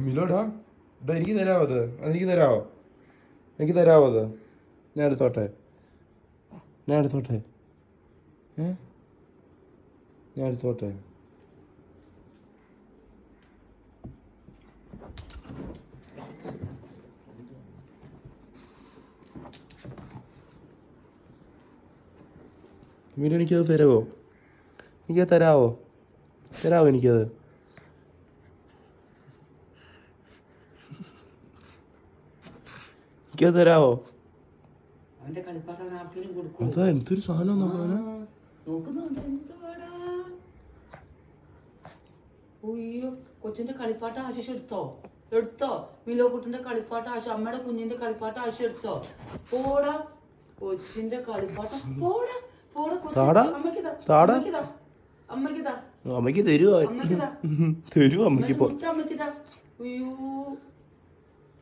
മിലോടാ എനിക്ക് തരാമോ അത്? അതെനിക്ക് തരാമോ? എനിക്ക് തരാമോ അത്? ഞാൻ എടുത്തോട്ടെ? ഞാൻ എടുത്തോട്ടെ? ഞാൻ എടുത്തോട്ടെ? മീനു എനിക്കത് തരാമോ? എനിക്കത് തരാമോ? തരാമോ എനിക്കത്? എനിക്കത് തരാമോ? അതാ എന്തൊരു സാധനം നോക്കാന്. അയ്യോ, കൊച്ചിന്റെ കളിപ്പാട്ട ആശിഷ് എടുത്തോ മിലോ കുട്ടിന്റെ കളിപ്പാട്ട ആശ, അമ്മയുടെ കുഞ്ഞിന്റെ കളിപ്പാട്ട ആശ എടുത്തോ? പോടാ കൊച്ചിന്റെ കളിപ്പാട്ടം, പോടാ പോടാ. അമ്മക്ക് തരുമോ? തരുമോ അമ്മക്ക്? അമ്മക്കിതാ. അയ്യോ